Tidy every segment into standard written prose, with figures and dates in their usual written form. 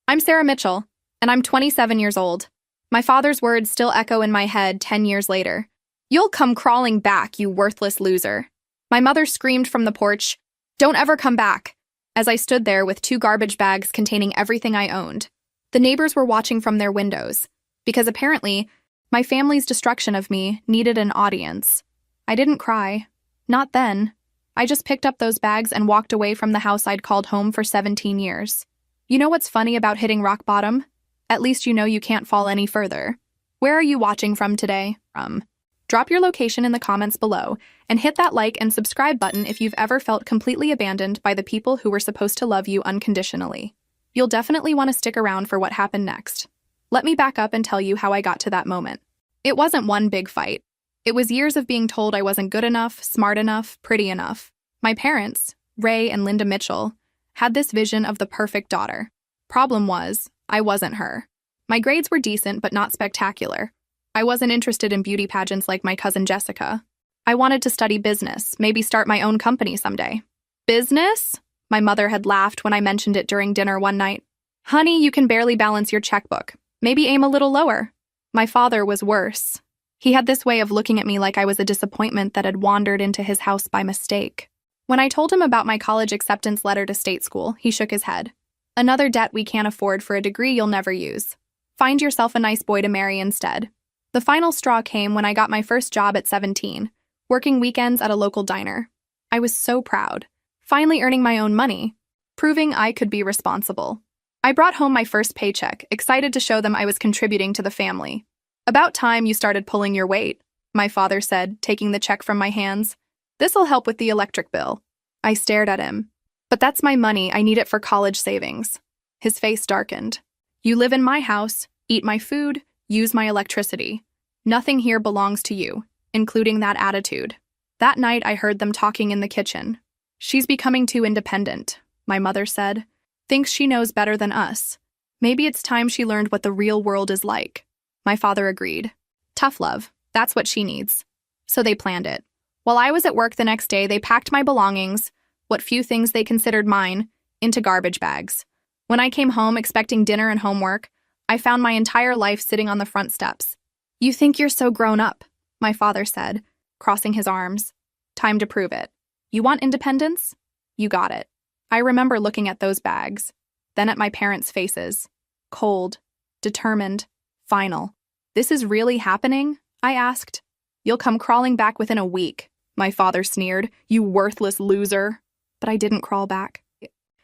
I'm Sarah Mitchell, and I'm 27 years old. My father's words still echo in my head 10 years later. You'll come crawling back, you worthless loser. My mother screamed from the porch, "Don't ever come back," as I stood there with 2 garbage bags containing everything I owned. The neighbors were watching from their windows, because apparently, my family's destruction of me needed an audience. I didn't cry. Not then. I just picked up those bags and walked away from the house I'd called home for 17 years. You know what's funny about hitting rock bottom? At least you know you can't fall any further. Where are you watching from today? Drop your location in the comments below, and hit that like and subscribe button if you've ever felt completely abandoned by the people who were supposed to love you unconditionally. You'll definitely want to stick around for what happened next. Let me back up and tell you how I got to that moment. It wasn't one big fight. It was years of being told I wasn't good enough, smart enough, pretty enough. My parents, Ray and Linda Mitchell, had this vision of the perfect daughter. Problem was, I wasn't her. My grades were decent but not spectacular. I wasn't interested in beauty pageants like my cousin Jessica. I wanted to study business, maybe start my own company someday. Business? My mother had laughed when I mentioned it during dinner one night. Honey, you can barely balance your checkbook. Maybe aim a little lower. My father was worse. He had this way of looking at me like I was a disappointment that had wandered into his house by mistake. When I told him about my college acceptance letter to state school, he shook his head. Another debt we can't afford for a degree you'll never use. Find yourself a nice boy to marry instead. The final straw came when I got my first job at 17, working weekends at a local diner. I was so proud, finally earning my own money, proving I could be responsible. I brought home my first paycheck, excited to show them I was contributing to the family. About time you started pulling your weight, my father said, taking the check from my hands. This'll help with the electric bill. I stared at him. But that's my money, I need it for college savings. His face darkened. You live in my house, eat my food, use my electricity. Nothing here belongs to you, including that attitude. That night I heard them talking in the kitchen. She's becoming too independent, my mother said. Thinks she knows better than us. Maybe it's time she learned what the real world is like. My father agreed. Tough love, that's what she needs. So they planned it. While I was at work the next day, they packed my belongings, what few things they considered mine, into garbage bags. When I came home expecting dinner and homework, I found my entire life sitting on the front steps. You think you're so grown up, my father said, crossing his arms. Time to prove it. You want independence? You got it. I remember looking at those bags, then at my parents' faces. Cold, determined, final. This is really happening? I asked. You'll come crawling back within a week, my father sneered. You worthless loser. But I didn't crawl back.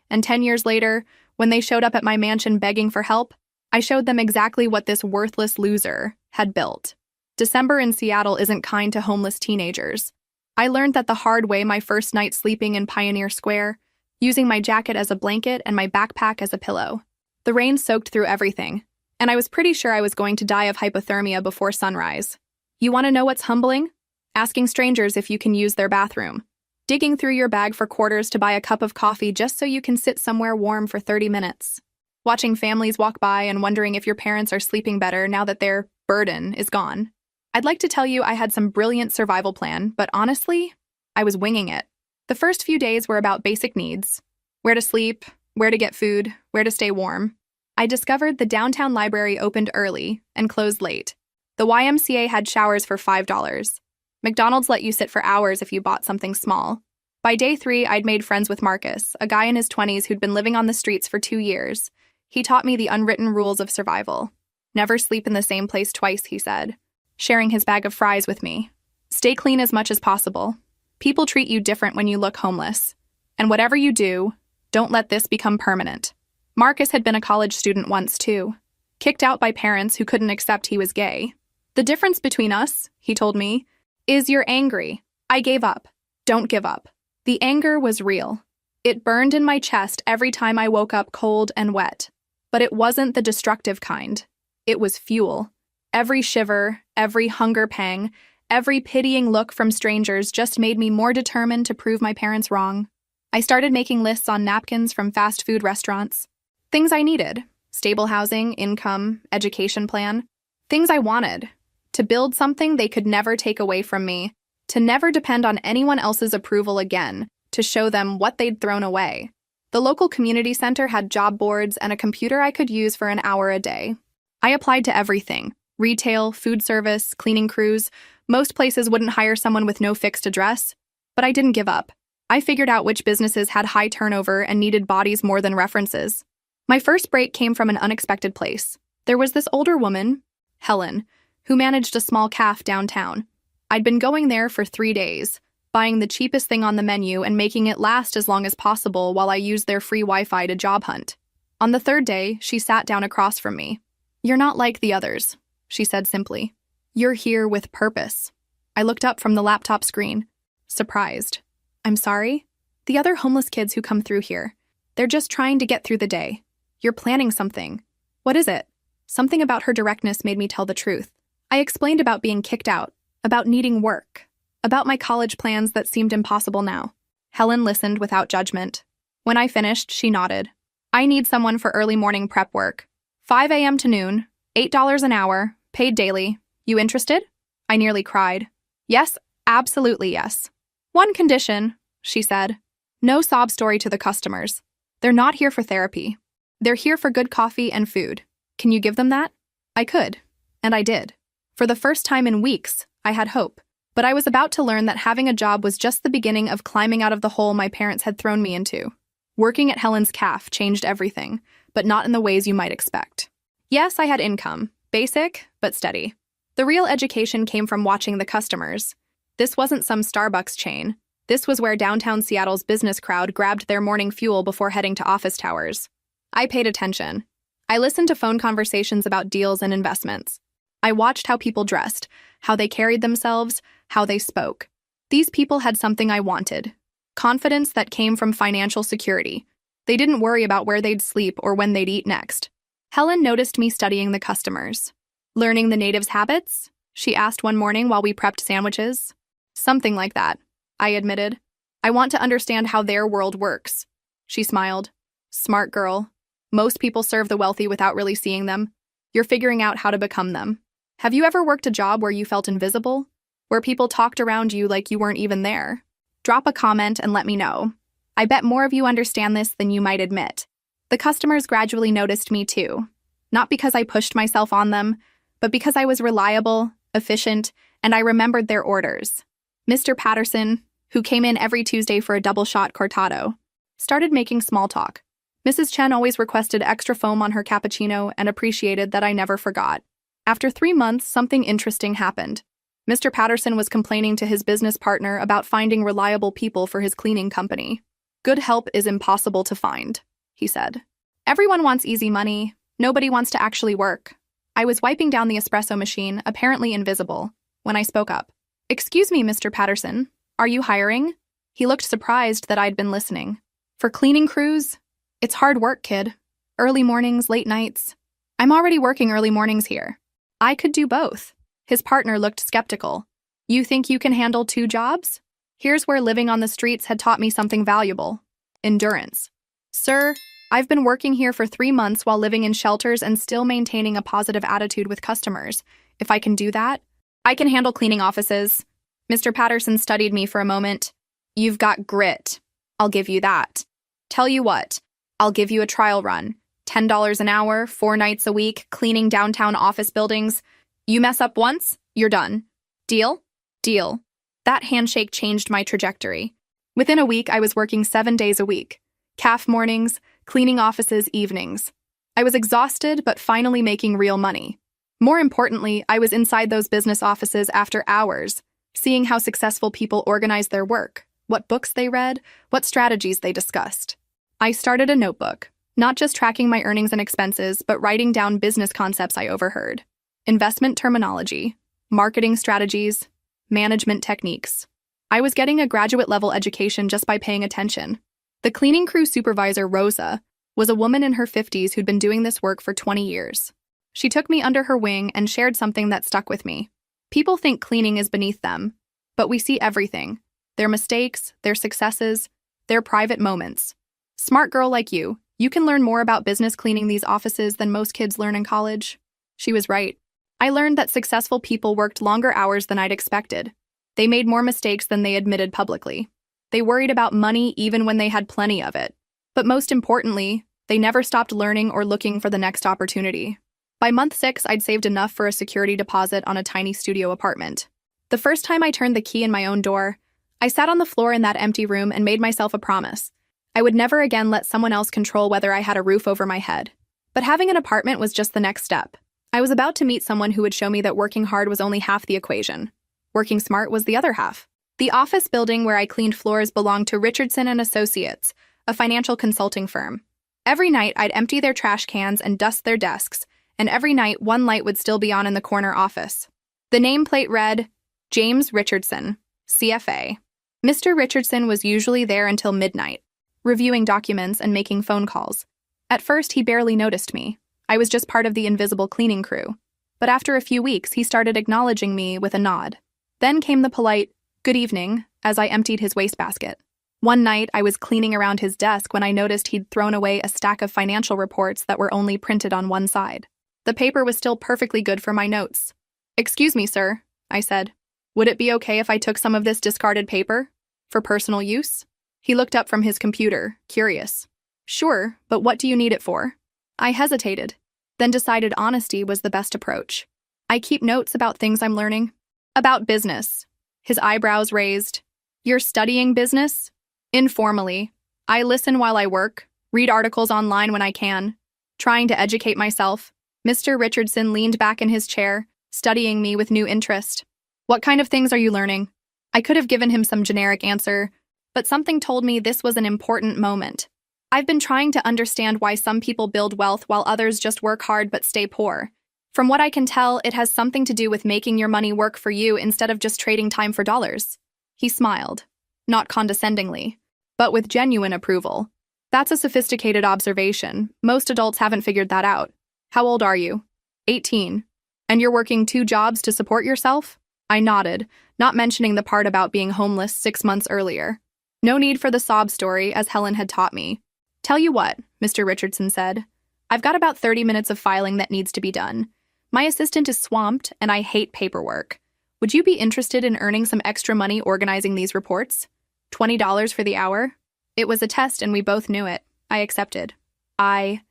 And 10 years later, when they showed up at my mansion begging for help, I showed them exactly what this worthless loser had built. December in Seattle isn't kind to homeless teenagers. I learned that the hard way my first night sleeping in Pioneer Square, using my jacket as a blanket and my backpack as a pillow. The rain soaked through everything, and I was pretty sure I was going to die of hypothermia before sunrise. You want to know what's humbling? Asking strangers if you can use their bathroom. Digging through your bag for quarters to buy a cup of coffee just so you can sit somewhere warm for 30 minutes. Watching families walk by and wondering if your parents are sleeping better now that their burden is gone. I'd like to tell you I had some brilliant survival plan, but honestly, I was winging it. The first few days were about basic needs. Where to sleep, where to get food, where to stay warm. I discovered the downtown library opened early and closed late. The YMCA had showers for $5. McDonald's let you sit for hours if you bought something small. By day 3, I'd made friends with Marcus, a guy in his 20s who'd been living on the streets for 2 years. He taught me the unwritten rules of survival. Never sleep in the same place twice, he said, sharing his bag of fries with me. Stay clean as much as possible. People treat you different when you look homeless. And whatever you do, don't let this become permanent. Marcus had been a college student once, too. Kicked out by parents who couldn't accept he was gay. The difference between us, he told me, is you're angry. I gave up. Don't give up. The anger was real. It burned in my chest every time I woke up cold and wet. But it wasn't the destructive kind. It was fuel. Every shiver, every hunger pang, every pitying look from strangers just made me more determined to prove my parents wrong. I started making lists on napkins from fast food restaurants. Things I needed. Stable housing, income, education plan. Things I wanted. To build something they could never take away from me. To never depend on anyone else's approval again. To show them what they'd thrown away. The local community center had job boards and a computer I could use for an hour a day. I applied to everything: retail, food service, cleaning crews. Most places wouldn't hire someone with no fixed address, but I didn't give up. I figured out which businesses had high turnover and needed bodies more than references. My first break came from an unexpected place. There was this older woman, Helen, who managed a small cafe downtown. I'd been going there for 3 days, buying the cheapest thing on the menu and making it last as long as possible while I used their free Wi-Fi to job hunt. On the third day, she sat down across from me. "You're not like the others," she said simply. "You're here with purpose." I looked up from the laptop screen, surprised. "I'm sorry? The other homeless kids who come through here. They're just trying to get through the day. You're planning something. What is it?" Something about her directness made me tell the truth. I explained about being kicked out, about needing work, about my college plans that seemed impossible now. Helen listened without judgment. When I finished, she nodded. "I need someone for early morning prep work. 5 a.m. to noon, $8 an hour, paid daily. You interested?" I nearly cried. "Yes, absolutely yes. One condition," she said. "No sob story to the customers. They're not here for therapy. They're here for good coffee and food. Can you give them that?" I could, and I did. For the first time in weeks, I had hope. But I was about to learn that having a job was just the beginning of climbing out of the hole my parents had thrown me into. Working at Helen's Cafe changed everything, but not in the ways you might expect. Yes, I had income, basic, but steady. The real education came from watching the customers. This wasn't some Starbucks chain. This was where downtown Seattle's business crowd grabbed their morning fuel before heading to office towers. I paid attention. I listened to phone conversations about deals and investments. I watched how people dressed, how they carried themselves, how they spoke. These people had something I wanted: confidence that came from financial security. They didn't worry about where they'd sleep or when they'd eat next. Helen noticed me studying the customers. "Learning the natives' habits?" she asked one morning while we prepped sandwiches. "Something like that," I admitted. "I want to understand how their world works." She smiled. "Smart girl. Most people serve the wealthy without really seeing them. You're figuring out how to become them. Have you ever worked a job where you felt invisible? Where people talked around you like you weren't even there? Drop a comment and let me know. I bet more of you understand this than you might admit." The customers gradually noticed me too. Not because I pushed myself on them, but because I was reliable, efficient, and I remembered their orders. Mr. Patterson, who came in every Tuesday for a double-shot cortado, started making small talk. Mrs. Chen always requested extra foam on her cappuccino and appreciated that I never forgot. After 3 months, something interesting happened. Mr. Patterson was complaining to his business partner about finding reliable people for his cleaning company. "Good help is impossible to find," he said. "Everyone wants easy money. Nobody wants to actually work." I was wiping down the espresso machine, apparently invisible, when I spoke up. "Excuse me, Mr. Patterson. Are you hiring?" He looked surprised that I'd been listening. "For cleaning crews? It's hard work, kid. Early mornings, late nights. I'm already working early mornings here." I could do both. His partner looked skeptical. "You think you can handle 2 jobs? Here's where living on the streets had taught me something valuable: endurance. Sir, I've been working here for 3 months while living in shelters and still maintaining a positive attitude with customers. If I can do that, I can handle cleaning offices." Mr. Patterson studied me for a moment. "You've got grit. I'll give you that. Tell you what, I'll give you a trial run. $10 an hour, 4 nights a week, cleaning downtown office buildings. You mess up once, you're done. Deal?" Deal. That handshake changed my trajectory. Within a week, I was working 7 days a week. CAF mornings, cleaning offices evenings. I was exhausted, but finally making real money. More importantly, I was inside those business offices after hours, seeing how successful people organized their work, what books they read, what strategies they discussed. I started a notebook, not just tracking my earnings and expenses, but writing down business concepts I overheard: investment terminology, marketing strategies, management techniques. I was getting a graduate-level education just by paying attention. The cleaning crew supervisor, Rosa, was a woman in her 50s who'd been doing this work for 20 years. She took me under her wing and shared something that stuck with me. People think cleaning is beneath them, but we see everything: their mistakes, their successes, their private moments. Smart girl like you can learn more about business cleaning these offices than most kids learn in college. She was right. I learned that successful people worked longer hours than I'd expected. They made more mistakes than they admitted publicly. They worried about money even when they had plenty of it. But most importantly, they never stopped learning or looking for the next opportunity. By month 6, I'd saved enough for a security deposit on a tiny studio apartment. The first time I turned the key in my own door, I sat on the floor in that empty room and made myself a promise. I would never again let someone else control whether I had a roof over my head. But having an apartment was just the next step. I was about to meet someone who would show me that working hard was only half the equation. Working smart was the other half. The office building where I cleaned floors belonged to Richardson and Associates, a financial consulting firm. Every night, I'd empty their trash cans and dust their desks, and every night, one light would still be on in the corner office. The nameplate read, James Richardson, CFA. Mr. Richardson was usually there until midnight, reviewing documents and making phone calls. At first, he barely noticed me. I was just part of the invisible cleaning crew. But after a few weeks, he started acknowledging me with a nod. Then came the polite, good evening, as I emptied his wastebasket. One night, I was cleaning around his desk when I noticed he'd thrown away a stack of financial reports that were only printed on one side. The paper was still perfectly good for my notes. "Excuse me, sir," I said. "Would it be okay if I took some of this discarded paper? For personal use?" He looked up from his computer, curious. "Sure, but what do you need it for?" I hesitated, then decided honesty was the best approach. "I keep notes about things I'm learning." "About business." His eyebrows raised. "You're studying business?" "Informally. I listen while I work, read articles online when I can, trying to educate myself." Mr. Richardson leaned back in his chair, studying me with new interest. "What kind of things are you learning?" I could have given him some generic answer, but something told me this was an important moment. I've been trying to understand why some people build wealth while others just work hard but stay poor. From what I can tell, it has something to do with making your money work for you instead of just trading time for dollars. He smiled, not condescendingly, but with genuine approval. "That's a sophisticated observation. Most adults haven't figured that out. How old are you?" 18. "And you're working 2 jobs to support yourself?" I nodded, not mentioning the part about being homeless 6 months earlier. No need for the sob story, as Helen had taught me. "Tell you what," Mr. Richardson said. "I've got about 30 minutes of filing that needs to be done. My assistant is swamped, and I hate paperwork. Would you be interested in earning some extra money organizing these reports? $20 for the hour?" It was a test, and we both knew it. I accepted. I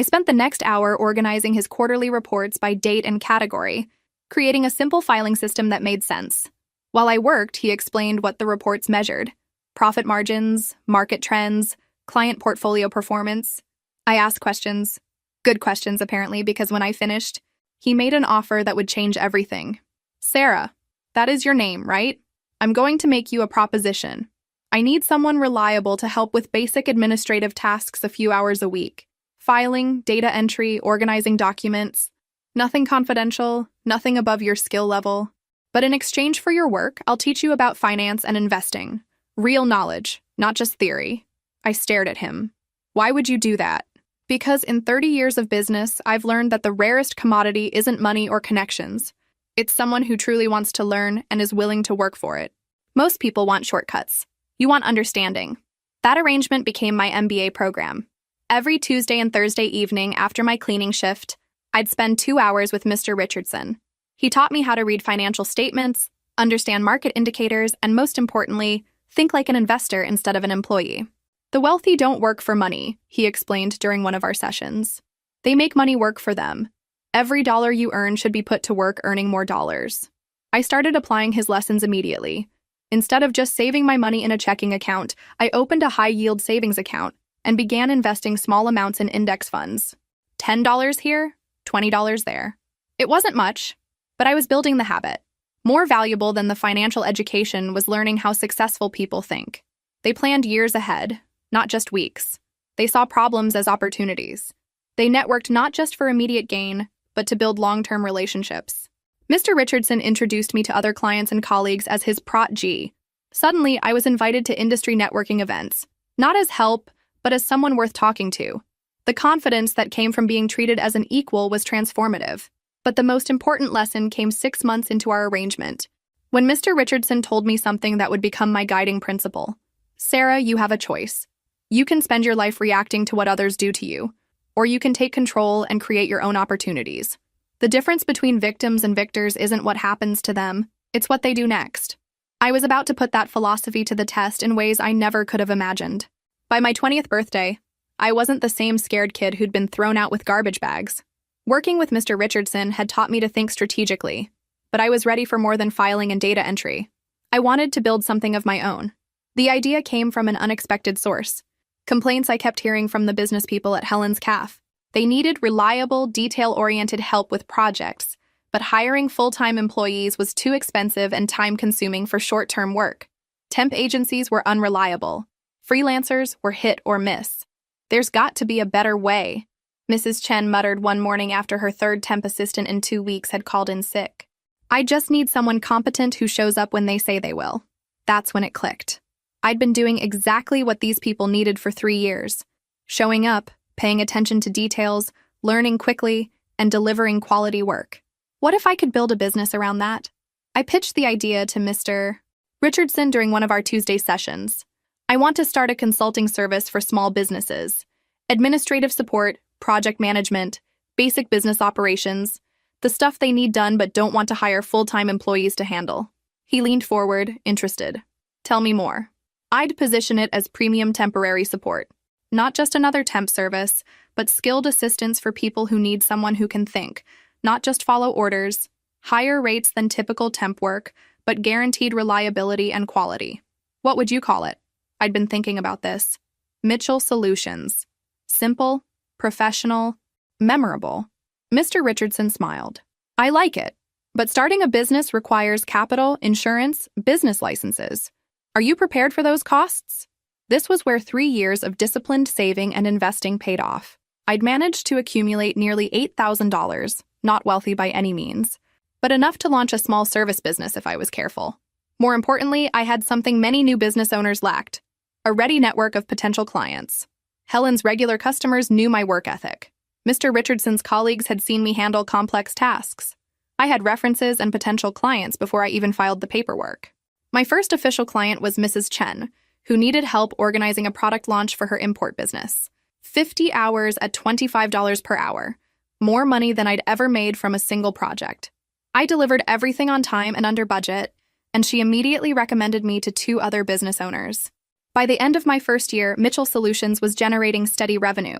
spent the next hour organizing his quarterly reports by date and category, creating a simple filing system that made sense. While I worked, he explained what the reports measured: profit margins, market trends, client portfolio performance. I asked questions. Good questions, apparently, because when I finished, he made an offer that would change everything. "Sarah, that is your name, right? I'm going to make you a proposition. I need someone reliable to help with basic administrative tasks a few hours a week. Filing, data entry, organizing documents. Nothing confidential, nothing above your skill level. But in exchange for your work, I'll teach you about finance and investing. Real knowledge, not just theory." I stared at him. "Why would you do that?" "Because in 30 years of business, I've learned that the rarest commodity isn't money or connections. It's someone who truly wants to learn and is willing to work for it. Most people want shortcuts. You want understanding." That arrangement became my MBA program. Every Tuesday and Thursday evening after my cleaning shift, I'd spend 2 hours with Mr. Richardson. He taught me how to read financial statements, understand market indicators, and most importantly, think like an investor instead of an employee. "The wealthy don't work for money," he explained during one of our sessions. "They make money work for them. Every dollar you earn should be put to work earning more dollars." I started applying his lessons immediately. Instead of just saving my money in a checking account, I opened a high-yield savings account and began investing small amounts in index funds. $10 here, $20 there. It wasn't much, but I was building the habit. More valuable than the financial education was learning how successful people think. They planned years ahead, not just weeks. They saw problems as opportunities. They networked not just for immediate gain, but to build long-term relationships. Mr. Richardson introduced me to other clients and colleagues as his Prot G. Suddenly, I was invited to industry networking events, not as help, but as someone worth talking to. The confidence that came from being treated as an equal was transformative. But the most important lesson came 6 months into our arrangement, when Mr. Richardson told me something that would become my guiding principle. "Sarah, you have a choice. You can spend your life reacting to what others do to you, or you can take control and create your own opportunities. The difference between victims and victors isn't what happens to them, it's what they do next." I was about to put that philosophy to the test in ways I never could have imagined. By my 20th birthday, I wasn't the same scared kid who'd been thrown out with garbage bags. Working with Mr. Richardson had taught me to think strategically, but I was ready for more than filing and data entry. I wanted to build something of my own. The idea came from an unexpected source. Complaints I kept hearing from the business people at Helen's Cafe. They needed reliable, detail-oriented help with projects, but hiring full-time employees was too expensive and time-consuming for short-term work. Temp agencies were unreliable. Freelancers were hit or miss. There's got to be a better way, Mrs. Chen muttered one morning after her third temp assistant in 2 weeks had called in sick. I just need someone competent who shows up when they say they will. That's when it clicked. I'd been doing exactly what these people needed for 3 years. Showing up, paying attention to details, learning quickly, and delivering quality work. What if I could build a business around that? I pitched the idea to Mr. Richardson during one of our Tuesday sessions. I want to start a consulting service for small businesses. Administrative support, project management, basic business operations, the stuff they need done but don't want to hire full-time employees to handle. He leaned forward, interested. Tell me more. I'd position it as premium temporary support. Not just another temp service, but skilled assistance for people who need someone who can think, not just follow orders, higher rates than typical temp work, but guaranteed reliability and quality. What would you call it? I'd been thinking about this. Mitchell Solutions. Simple, professional, memorable. Mr. Richardson smiled. I like it, but starting a business requires capital, insurance, business licenses. Are you prepared for those costs? This was where 3 years of disciplined saving and investing paid off. I'd managed to accumulate nearly $8,000, not wealthy by any means, but enough to launch a small service business if I was careful. More importantly, I had something many new business owners lacked: a ready network of potential clients. Helen's regular customers knew my work ethic. Mr. Richardson's colleagues had seen me handle complex tasks. I had references and potential clients before I even filed the paperwork. My first official client was Mrs. Chen, who needed help organizing a product launch for her import business. 50 hours at $25 per hour, more money than I'd ever made from a single project. I delivered everything on time and under budget, and she immediately recommended me to 2 other business owners. By the end of my first year, Mitchell Solutions was generating steady revenue.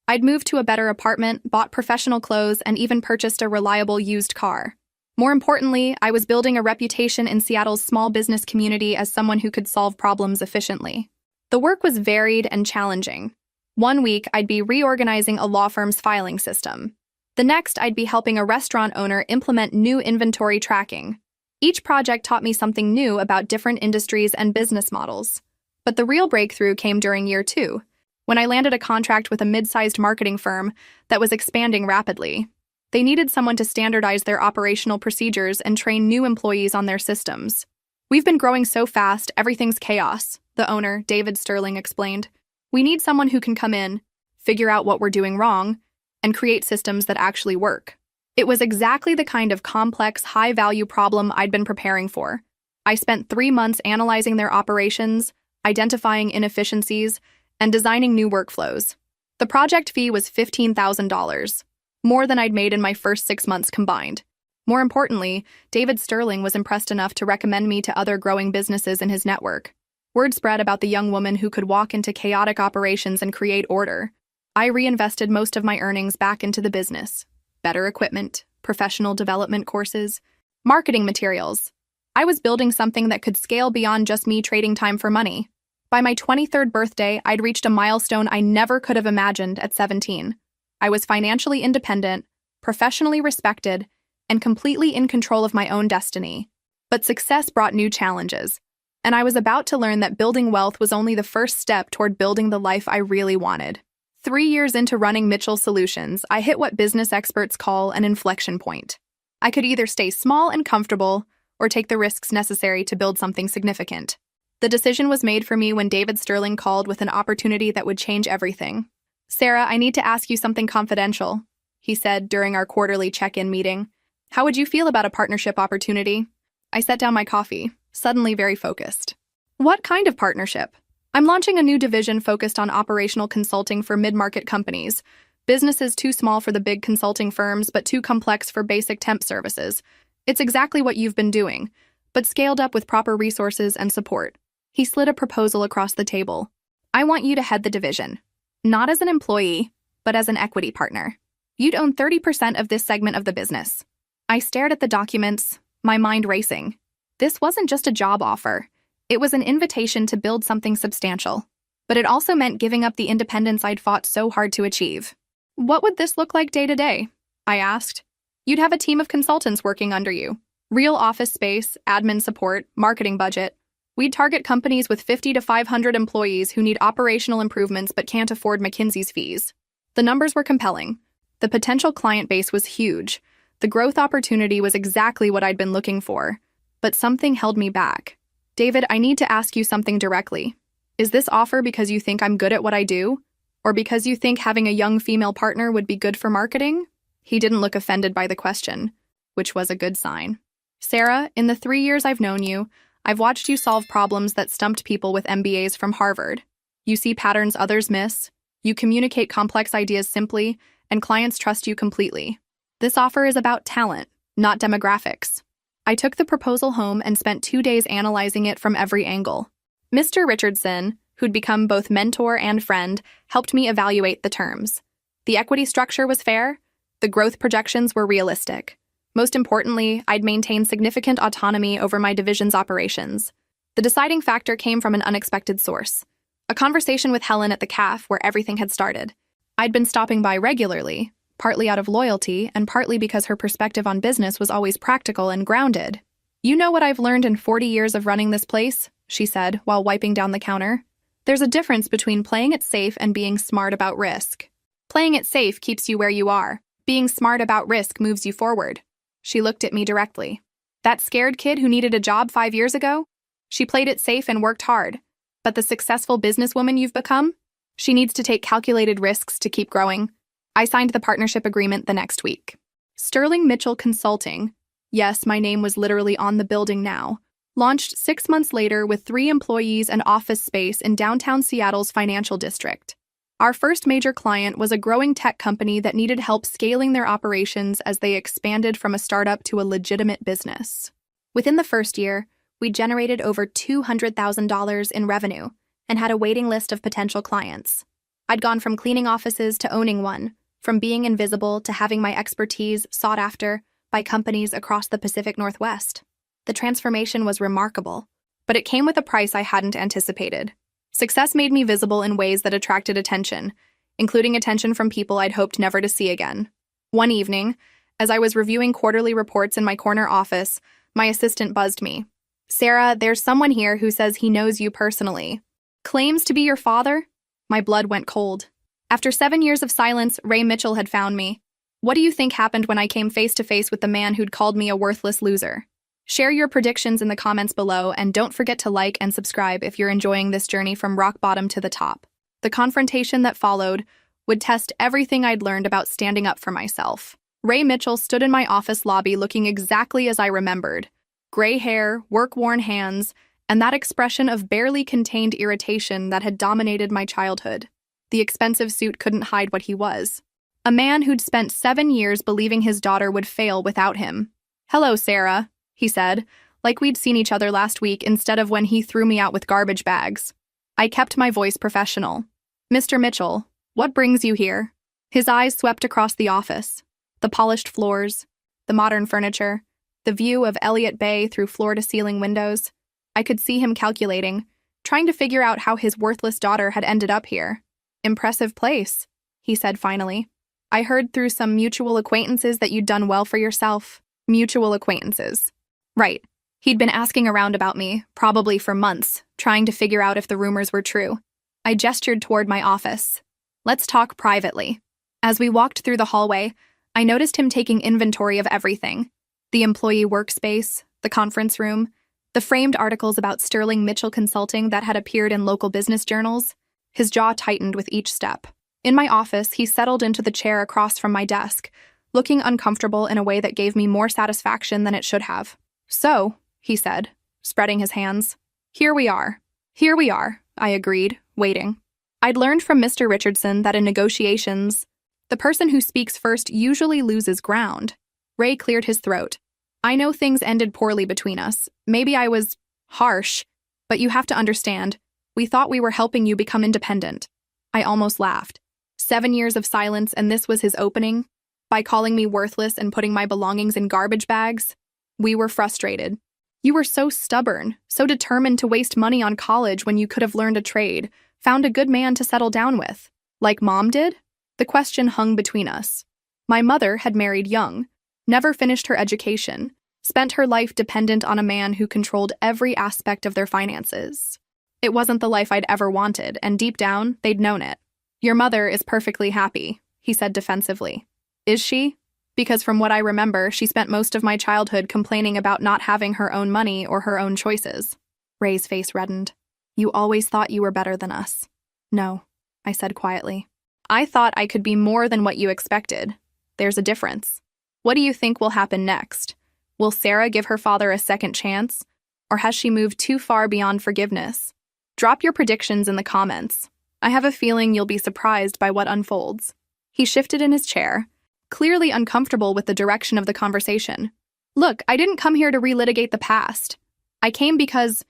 I'd moved to a better apartment, bought professional clothes, and even purchased a reliable used car. More importantly, I was building a reputation in Seattle's small business community as someone who could solve problems efficiently. The work was varied and challenging. One week, I'd be reorganizing a law firm's filing system. The next, I'd be helping a restaurant owner implement new inventory tracking. Each project taught me something new about different industries and business models. But the real breakthrough came during year 2, when I landed a contract with a mid-sized marketing firm that was expanding rapidly. They needed someone to standardize their operational procedures and train new employees on their systems. We've been growing so fast, everything's chaos, the owner, David Sterling, explained. We need someone who can come in, figure out what we're doing wrong, and create systems that actually work. It was exactly the kind of complex, high-value problem I'd been preparing for. I spent 3 months analyzing their operations, identifying inefficiencies, and designing new workflows. The project fee was $15,000. More than I'd made in my first 6 months combined. More importantly, David Sterling was impressed enough to recommend me to other growing businesses in his network. Word spread about the young woman who could walk into chaotic operations and create order. I reinvested most of my earnings back into the business. Better equipment, professional development courses, marketing materials. I was building something that could scale beyond just me trading time for money. By my 23rd birthday, I'd reached a milestone I never could have imagined at 17. I was financially independent, professionally respected, and completely in control of my own destiny. But success brought new challenges, and I was about to learn that building wealth was only the first step toward building the life I really wanted. 3 years into running Mitchell Solutions, I hit what business experts call an inflection point. I could either stay small and comfortable or take the risks necessary to build something significant. The decision was made for me when David Sterling called with an opportunity that would change everything. Sarah, I need to ask you something confidential, he said during our quarterly check-in meeting. How would you feel about a partnership opportunity? I set down my coffee, suddenly very focused. What kind of partnership? I'm launching a new division focused on operational consulting for mid-market companies, businesses too small for the big consulting firms but too complex for basic temp services. It's exactly what you've been doing, but scaled up with proper resources and support. He slid a proposal across the table. I want you to head the division. Not as an employee, but as an equity partner. You'd own 30% of this segment of the business. I stared at the documents, my mind racing. This wasn't just a job offer. It was an invitation to build something substantial. But it also meant giving up the independence I'd fought so hard to achieve. What would this look like day to day? I asked. You'd have a team of consultants working under you. Real office space, admin support, marketing budget. We'd target companies with 50 to 500 employees who need operational improvements but can't afford McKinsey's fees. The numbers were compelling. The potential client base was huge. The growth opportunity was exactly what I'd been looking for. But something held me back. David, I need to ask you something directly. Is this offer because you think I'm good at what I do? Or because you think having a young female partner would be good for marketing? He didn't look offended by the question, which was a good sign. Sarah, in the 3 years I've known you, I've watched you solve problems that stumped people with MBAs from Harvard. You see patterns others miss, you communicate complex ideas simply, and clients trust you completely. This offer is about talent, not demographics. I took the proposal home and spent 2 days analyzing it from every angle. Mr. Richardson, who'd become both mentor and friend, helped me evaluate the terms. The equity structure was fair. The growth projections were realistic. Most importantly, I'd maintain significant autonomy over my division's operations. The deciding factor came from an unexpected source. A conversation with Helen at the cafe where everything had started. I'd been stopping by regularly, partly out of loyalty and partly because her perspective on business was always practical and grounded. You know what I've learned in 40 years of running this place, she said while wiping down the counter. There's a difference between playing it safe and being smart about risk. Playing it safe keeps you where you are. Being smart about risk moves you forward. She looked at me directly. That scared kid who needed a job 5 years ago? She played it safe and worked hard. But the successful businesswoman you've become? She needs to take calculated risks to keep growing. I signed the partnership agreement the next week. Sterling Mitchell Consulting, yes, my name was literally on the building now, launched 6 months later with 3 employees and office space in downtown Seattle's financial district. Our first major client was a growing tech company that needed help scaling their operations as they expanded from a startup to a legitimate business. Within the first year, we generated over $200,000 in revenue and had a waiting list of potential clients. I'd gone from cleaning offices to owning one, from being invisible to having my expertise sought after by companies across the Pacific Northwest. The transformation was remarkable, but it came with a price I hadn't anticipated. Success made me visible in ways that attracted attention, including attention from people I'd hoped never to see again. One evening, as I was reviewing quarterly reports in my corner office, my assistant buzzed me. Sarah, there's someone here who says he knows you personally. Claims to be your father? My blood went cold. After 7 years of silence, Ray Mitchell had found me. What do you think happened when I came face to face with the man who'd called me a worthless loser? Share your predictions in the comments below, and don't forget to like and subscribe if you're enjoying this journey from rock bottom to the top. The confrontation that followed would test everything I'd learned about standing up for myself. Ray Mitchell stood in my office lobby looking exactly as I remembered. Gray hair, work-worn hands, and that expression of barely contained irritation that had dominated my childhood. The expensive suit couldn't hide what he was. A man who'd spent 7 years believing his daughter would fail without him. Hello, Sarah, he said, like we'd seen each other last week instead of when he threw me out with garbage bags. I kept my voice professional. Mr. Mitchell, what brings you here? His eyes swept across the office. The polished floors, the modern furniture, the view of Elliott Bay through floor-to-ceiling windows. I could see him calculating, trying to figure out how his worthless daughter had ended up here. Impressive place, he said finally. I heard through some mutual acquaintances that you'd done well for yourself. Mutual acquaintances. Right. He'd been asking around about me, probably for months, trying to figure out if the rumors were true. I gestured toward my office. Let's talk privately. As we walked through the hallway, I noticed him taking inventory of everything. The employee workspace, the conference room, the framed articles about Sterling Mitchell Consulting that had appeared in local business journals. His jaw tightened with each step. In my office, he settled into the chair across from my desk, looking uncomfortable in a way that gave me more satisfaction than it should have. So, he said, spreading his hands. Here we are. Here we are, I agreed, waiting. I'd learned from Mr. Richardson that in negotiations, the person who speaks first usually loses ground. Ray cleared his throat. I know things ended poorly between us. Maybe I was harsh, but you have to understand, we thought we were helping you become independent. I almost laughed. 7 years of silence, and this was his opening? By calling me worthless and putting my belongings in garbage bags? We were frustrated. You were so stubborn, so determined to waste money on college when you could have learned a trade, found a good man to settle down with. Like Mom did? The question hung between us. My mother had married young, never finished her education, spent her life dependent on a man who controlled every aspect of their finances. It wasn't the life I'd ever wanted, and deep down, they'd known it. Your mother is perfectly happy, he said defensively. Is she? Because from what I remember, she spent most of my childhood complaining about not having her own money or her own choices. Ray's face reddened. You always thought you were better than us. No, I said quietly. I thought I could be more than what you expected. There's a difference. What do you think will happen next? Will Sarah give her father a second chance? Or has she moved too far beyond forgiveness? Drop your predictions in the comments. I have a feeling you'll be surprised by what unfolds. He shifted in his chair, clearly uncomfortable with the direction of the conversation. Look, I didn't come here to relitigate the past. I came because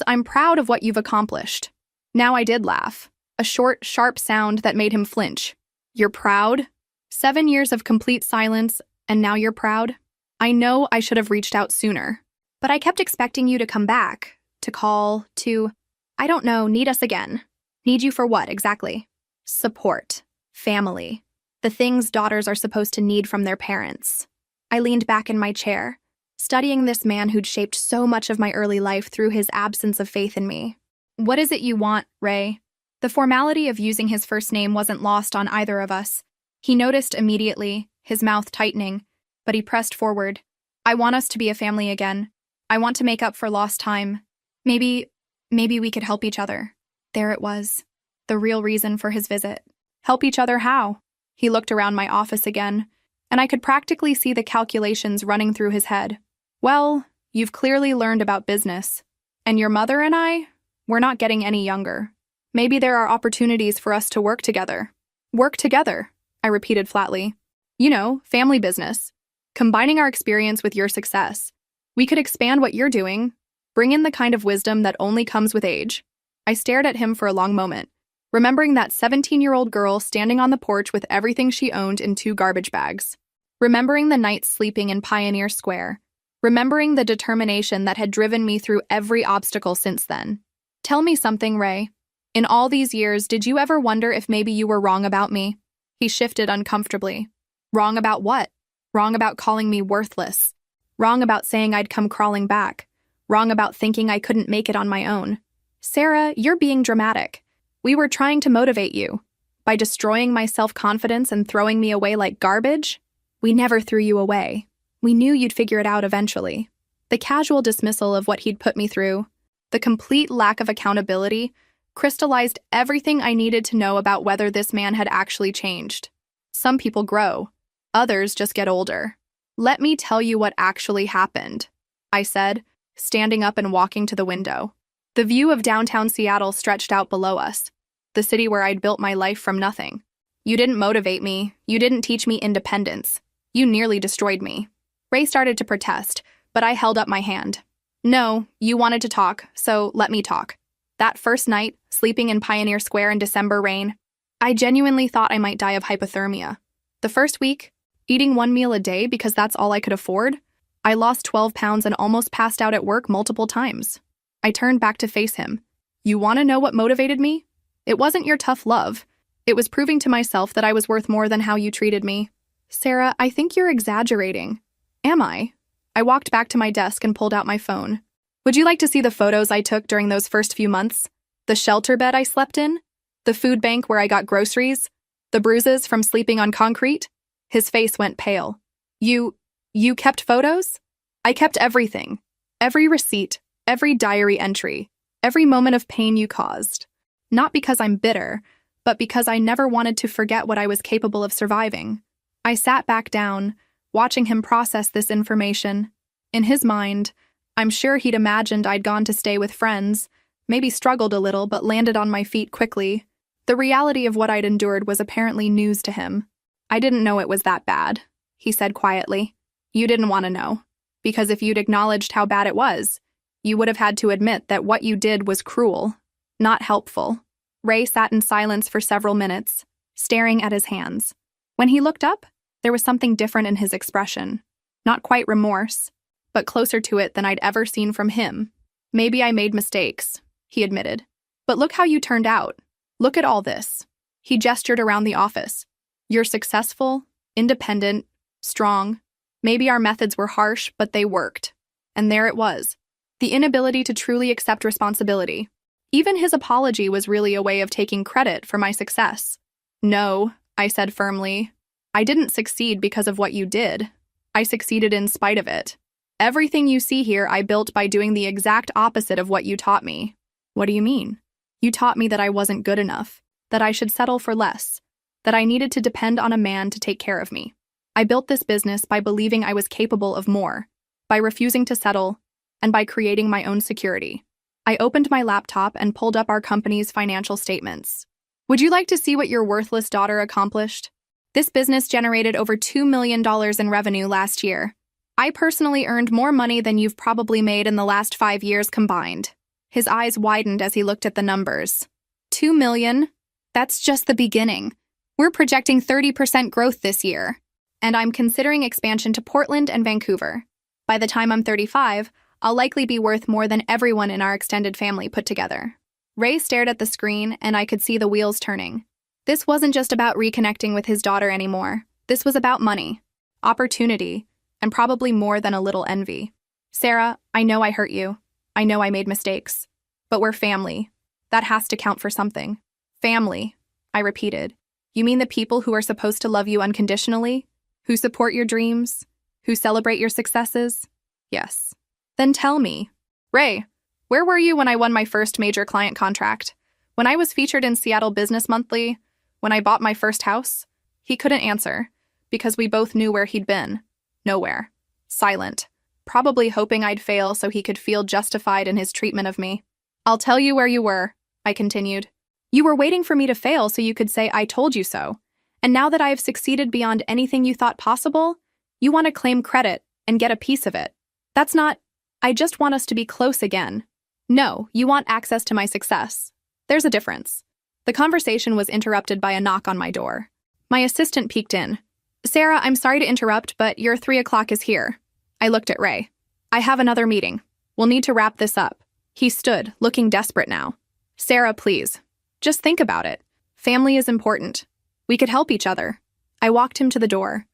I'm proud of what you've accomplished. Now I did laugh. A short, sharp sound that made him flinch. You're proud? 7 years of complete silence, and now you're proud? I know I should have reached out sooner. But I kept expecting you to come back, to call, I don't know, need us again. Need you for what, exactly? Support. Family. The things daughters are supposed to need from their parents. I leaned back in my chair, studying this man who'd shaped so much of my early life through his absence of faith in me. What is it you want, Ray? The formality of using his first name wasn't lost on either of us. He noticed immediately, his mouth tightening, but he pressed forward. I want us to be a family again. I want to make up for lost time. Maybe we could help each other. There it was. The real reason for his visit. Help each other how? He looked around my office again, and I could practically see the calculations running through his head. Well, you've clearly learned about business. And your mother and I, we're not getting any younger. Maybe there are opportunities for us to work together. Work together, I repeated flatly. You know, family business. Combining our experience with your success. We could expand what you're doing, bring in the kind of wisdom that only comes with age. I stared at him for a long moment, remembering that 17-year-old girl standing on the porch with everything she owned in 2 garbage bags. Remembering the nights sleeping in Pioneer Square. Remembering the determination that had driven me through every obstacle since then. Tell me something, Ray. In all these years, did you ever wonder if maybe you were wrong about me? He shifted uncomfortably. Wrong about what? Wrong about calling me worthless. Wrong about saying I'd come crawling back. Wrong about thinking I couldn't make it on my own. Sarah, you're being dramatic. We were trying to motivate you. By destroying my self-confidence and throwing me away like garbage? We never threw you away. We knew you'd figure it out eventually. The casual dismissal of what he'd put me through, the complete lack of accountability, crystallized everything I needed to know about whether this man had actually changed. Some people grow. Others just get older. Let me tell you what actually happened, I said, standing up and walking to the window. The view of downtown Seattle stretched out below us, the city where I'd built my life from nothing. You didn't motivate me. You didn't teach me independence. You nearly destroyed me. Ray started to protest, but I held up my hand. No, you wanted to talk, so let me talk. That first night, sleeping in Pioneer Square in December rain, I genuinely thought I might die of hypothermia. The first week, eating 1 meal a day because that's all I could afford, I lost 12 pounds and almost passed out at work multiple times. I turned back to face him. You want to know what motivated me? It wasn't your tough love. It was proving to myself that I was worth more than how you treated me. Sarah, I think you're exaggerating. Am I? I walked back to my desk and pulled out my phone. Would you like to see the photos I took during those first few months? The shelter bed I slept in? The food bank where I got groceries? The bruises from sleeping on concrete? His face went pale. You kept photos? I kept everything. Every receipt, every diary entry, every moment of pain you caused. Not because I'm bitter, but because I never wanted to forget what I was capable of surviving. I sat back down, watching him process this information. In his mind, I'm sure he'd imagined I'd gone to stay with friends, maybe struggled a little but landed on my feet quickly. The reality of what I'd endured was apparently news to him. I didn't know it was that bad, he said quietly. You didn't want to know, because if you'd acknowledged how bad it was, you would have had to admit that what you did was cruel, not helpful. Ray sat in silence for several minutes, staring at his hands. When he looked up, there was something different in his expression. Not quite remorse, but closer to it than I'd ever seen from him. Maybe I made mistakes, he admitted. But look how you turned out. Look at all this. He gestured around the office. You're successful, independent, strong. Maybe our methods were harsh, but they worked. And there it was. The inability to truly accept responsibility. Even his apology was really a way of taking credit for my success. No, I said firmly. I didn't succeed because of what you did. I succeeded in spite of it. Everything you see here I built by doing the exact opposite of what you taught me. What do you mean? You taught me that I wasn't good enough, that I should settle for less, that I needed to depend on a man to take care of me. I built this business by believing I was capable of more, by refusing to settle, and by creating my own security. I opened my laptop and pulled up our company's financial statements. Would you like to see what your worthless daughter accomplished? This business generated over $2 million in revenue last year. I personally earned more money than you've probably made in the last 5 years combined. His eyes widened as he looked at the numbers. 2 million? That's just the beginning. We're projecting 30% growth this year. And I'm considering expansion to Portland and Vancouver. By the time I'm 35, I'll likely be worth more than everyone in our extended family put together. Ray stared at the screen, and I could see the wheels turning. This wasn't just about reconnecting with his daughter anymore. This was about money, opportunity, and probably more than a little envy. Sarah, I know I hurt you. I know I made mistakes. But we're family. That has to count for something. Family, I repeated. You mean the people who are supposed to love you unconditionally? Who support your dreams? Who celebrate your successes? Yes. Then tell me. Ray, where were you when I won my first major client contract? When I was featured in Seattle Business Monthly? When I bought my first house? He couldn't answer, because we both knew where he'd been. Nowhere. Silent. Probably hoping I'd fail so he could feel justified in his treatment of me. I'll tell you where you were, I continued. You were waiting for me to fail so you could say I told you so. And now that I have succeeded beyond anything you thought possible, you want to claim credit and get a piece of it. That's not, I just want us to be close again. No, you want access to my success. There's a difference. The conversation was interrupted by a knock on my door. My assistant peeked in. Sarah, I'm sorry to interrupt, but your 3 o'clock is here. I looked at Ray. I have another meeting. We'll need to wrap this up. He stood, looking desperate now. Sarah, please. Just think about it. Family is important. We could help each other. I walked him to the door.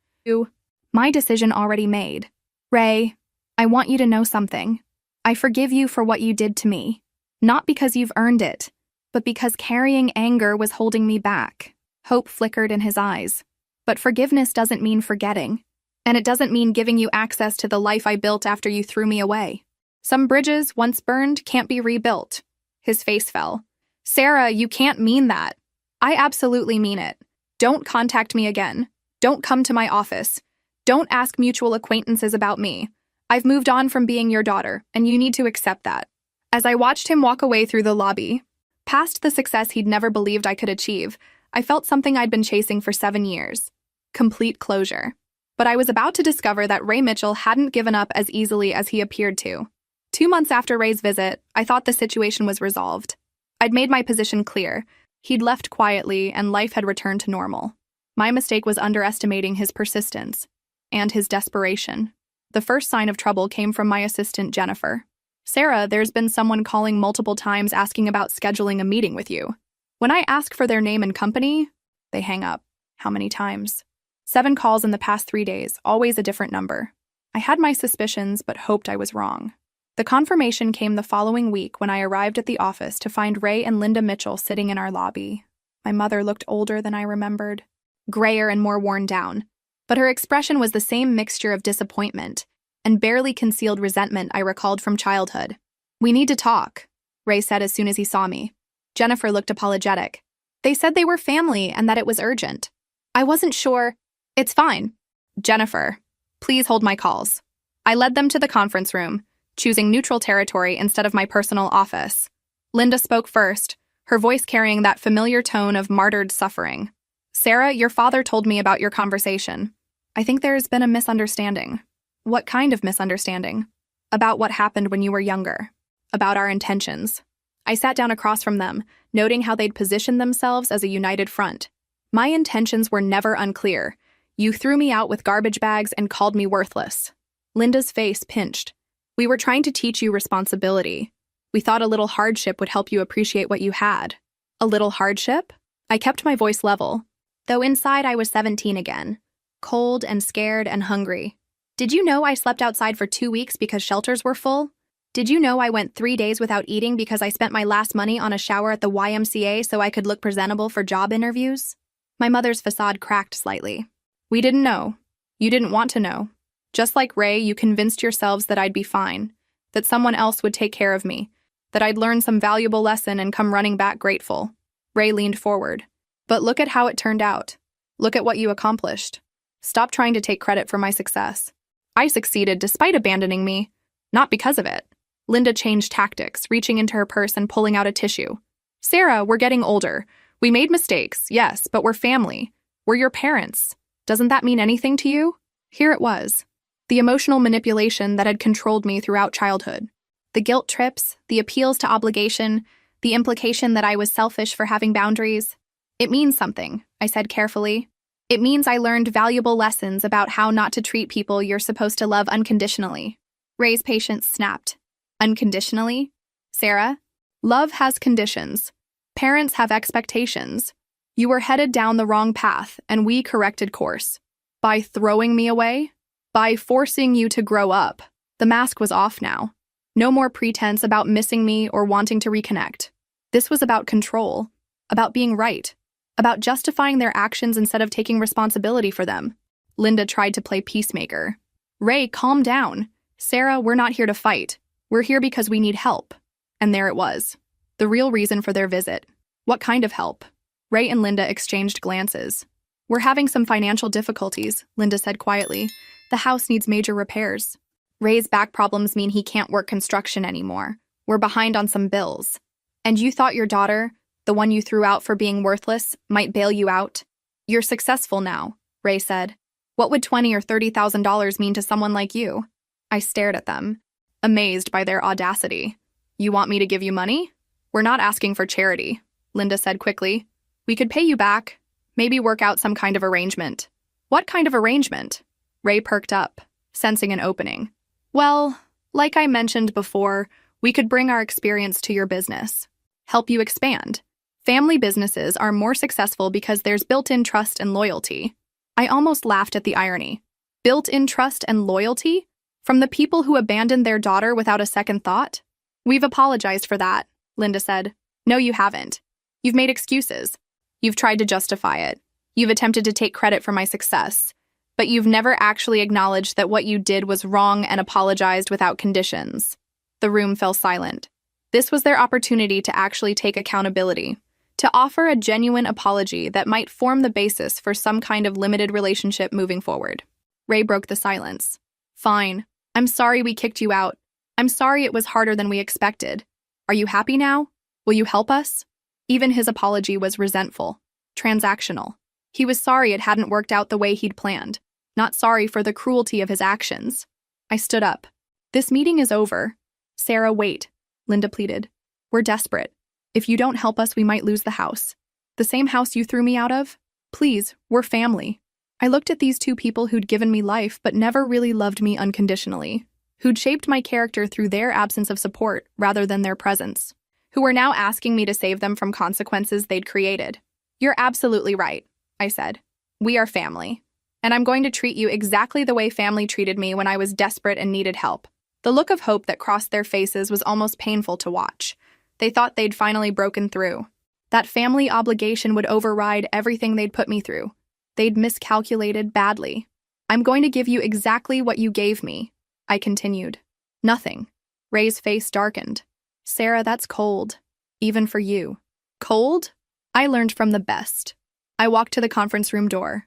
My decision already made. Ray, I want you to know something. I forgive you for what you did to me. Not because you've earned it, but because carrying anger was holding me back. Hope flickered in his eyes. But forgiveness doesn't mean forgetting. And it doesn't mean giving you access to the life I built after you threw me away. Some bridges, once burned, can't be rebuilt. His face fell. Sarah, you can't mean that. I absolutely mean it. Don't contact me again. Don't come to my office. Don't ask mutual acquaintances about me. I've moved on from being your daughter, and you need to accept that. As I watched him walk away through the lobby, past the success he'd never believed I could achieve, I felt something I'd been chasing for 7 years. Complete closure. But I was about to discover that Ray Mitchell hadn't given up as easily as he appeared to. 2 months after Ray's visit, I thought the situation was resolved. I'd made my position clear. He'd left quietly, and life had returned to normal. My mistake was underestimating his persistence and his desperation. The first sign of trouble came from my assistant, Jennifer. Sarah, there's been someone calling multiple times asking about scheduling a meeting with you. When I ask for their name and company, they hang up. How many times? 7 calls in the past 3 days, always a different number. I had my suspicions, but hoped I was wrong. The confirmation came the following week when I arrived at the office to find Ray and Linda Mitchell sitting in our lobby. My mother looked older than I remembered, grayer and more worn down, but her expression was the same mixture of disappointment and barely concealed resentment I recalled from childhood. We need to talk, Ray said as soon as he saw me. Jennifer looked apologetic. They said they were family and that it was urgent. I wasn't sure. It's fine. Jennifer, please hold my calls. I led them to the conference room, choosing neutral territory instead of my personal office. Linda spoke first, her voice carrying that familiar tone of martyred suffering. Sarah, your father told me about your conversation. I think there's been a misunderstanding. What kind of misunderstanding? About what happened when you were younger. About our intentions. I sat down across from them, noting how they'd positioned themselves as a united front. My intentions were never unclear. You threw me out with garbage bags and called me worthless. Linda's face pinched. We were trying to teach you responsibility. We thought a little hardship would help you appreciate what you had. A little hardship? I kept my voice level, though inside I was 17 again, cold and scared and hungry. Did you know I slept outside for 2 weeks because shelters were full? Did you know I went 3 days without eating because I spent my last money on a shower at the YMCA so I could look presentable for job interviews? My mother's facade cracked slightly. We didn't know. You didn't want to know. Just like Ray, you convinced yourselves that I'd be fine, that someone else would take care of me, that I'd learn some valuable lesson and come running back grateful. Ray leaned forward. But look at how it turned out. Look at what you accomplished. Stop trying to take credit for my success. I succeeded despite abandoning me, not because of it. Linda changed tactics, reaching into her purse and pulling out a tissue. Sarah, we're getting older. We made mistakes, yes, but we're family. We're your parents. Doesn't that mean anything to you? Here it was. The emotional manipulation that had controlled me throughout childhood. The guilt trips, the appeals to obligation, the implication that I was selfish for having boundaries. It means something, I said carefully. It means I learned valuable lessons about how not to treat people you're supposed to love unconditionally. Ray's patience snapped. Unconditionally? Sarah? Love has conditions. Parents have expectations. You were headed down the wrong path, and we corrected course. By throwing me away? By forcing you to grow up. The mask was off now. No more pretense about missing me or wanting to reconnect. This was about control, about being right, about justifying their actions instead of taking responsibility for them. Linda tried to play peacemaker. Ray, calm down. Sarah, we're not here to fight. We're here because we need help. And there it was. The real reason for their visit. What kind of help? Ray and Linda exchanged glances. We're having some financial difficulties, Linda said quietly. The house needs major repairs. Ray's back problems mean he can't work construction anymore. We're behind on some bills. And you thought your daughter, the one you threw out for being worthless, might bail you out? You're successful now, Ray said. What would $20,000 or $30,000 mean to someone like you? I stared at them, amazed by their audacity. You want me to give you money? We're not asking for charity, Linda said quickly. We could pay you back, maybe work out some kind of arrangement. What kind of arrangement? Ray perked up, sensing an opening. Well, like I mentioned before, we could bring our experience to your business. Help you expand. Family businesses are more successful because there's built-in trust and loyalty. I almost laughed at the irony. Built-in trust and loyalty? From the people who abandoned their daughter without a second thought? We've apologized for that, Linda said. No, you haven't. You've made excuses. You've tried to justify it. You've attempted to take credit for my success. But you've never actually acknowledged that what you did was wrong and apologized without conditions. The room fell silent. This was their opportunity to actually take accountability, to offer a genuine apology that might form the basis for some kind of limited relationship moving forward. Ray broke the silence. Fine. I'm sorry we kicked you out. I'm sorry it was harder than we expected. Are you happy now? Will you help us? Even his apology was resentful, transactional. He was sorry it hadn't worked out the way he'd planned, not sorry for the cruelty of his actions. I stood up. This meeting is over. Sarah, wait, Linda pleaded. We're desperate. If you don't help us, we might lose the house. The same house you threw me out of? Please, we're family. I looked at these two people who'd given me life but never really loved me unconditionally, who'd shaped my character through their absence of support rather than their presence, who were now asking me to save them from consequences they'd created. You're absolutely right, I said. We are family. And I'm going to treat you exactly the way family treated me when I was desperate and needed help. The look of hope that crossed their faces was almost painful to watch. They thought they'd finally broken through. That family obligation would override everything they'd put me through. They'd miscalculated badly. I'm going to give you exactly what you gave me, I continued. Nothing. Ray's face darkened. Sarah, that's cold. Even for you. Cold? I learned from the best. I walked to the conference room door.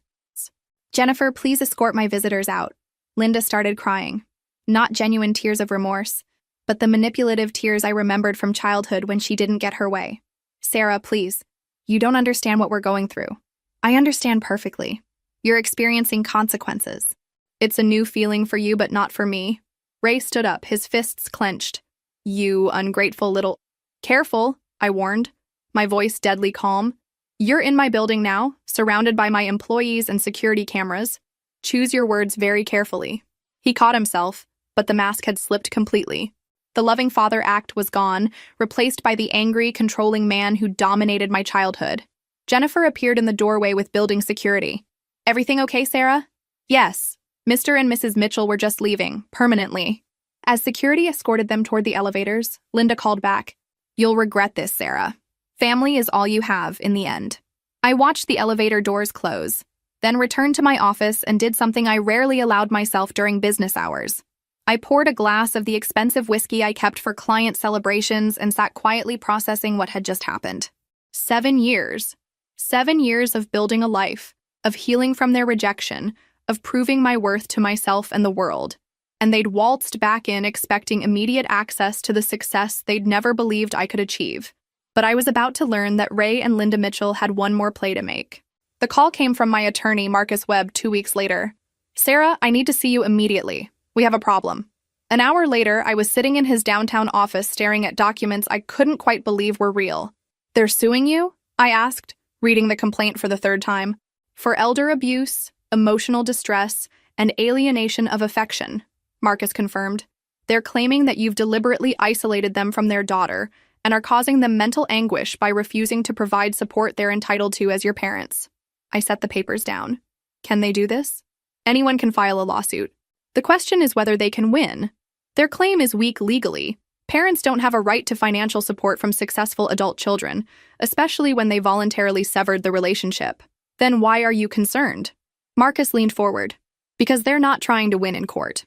Jennifer, please escort my visitors out. Linda started crying. Not genuine tears of remorse, but the manipulative tears I remembered from childhood when she didn't get her way. Sarah, please. You don't understand what we're going through. I understand perfectly. You're experiencing consequences. It's a new feeling for you, but not for me. Ray stood up, his fists clenched. You ungrateful little... Careful, I warned, my voice deadly calm. You're in my building now, surrounded by my employees and security cameras. Choose your words very carefully. He caught himself, but the mask had slipped completely. The loving father act was gone, replaced by the angry, controlling man who dominated my childhood. Jennifer appeared in the doorway with building security. Everything okay, Sarah? Yes. Mr. and Mrs. Mitchell were just leaving, permanently. As security escorted them toward the elevators, Linda called back, "You'll regret this, Sarah. Family is all you have in the end." I watched the elevator doors close, then returned to my office and did something I rarely allowed myself during business hours. I poured a glass of the expensive whiskey I kept for client celebrations and sat quietly processing what had just happened. 7 years. 7 years of building a life, of healing from their rejection, of proving my worth to myself and the world. And they'd waltzed back in expecting immediate access to the success they'd never believed I could achieve. But I was about to learn that Ray and Linda Mitchell had one more play to make. The call came from my attorney, Marcus Webb, 2 weeks later. "Sarah, I need to see you immediately. We have a problem." An hour later, I was sitting in his downtown office staring at documents I couldn't quite believe were real. "They're suing you?" I asked, reading the complaint for the third time. "For elder abuse, emotional distress, and alienation of affection," Marcus confirmed. "They're claiming that you've deliberately isolated them from their daughter and are causing them mental anguish by refusing to provide support they're entitled to as your parents." I set the papers down. Can they do this? Anyone can file a lawsuit. The question is whether they can win. Their claim is weak legally. Parents don't have a right to financial support from successful adult children, especially when they voluntarily severed the relationship. Then why are you concerned? Marcus leaned forward. Because they're not trying to win in court.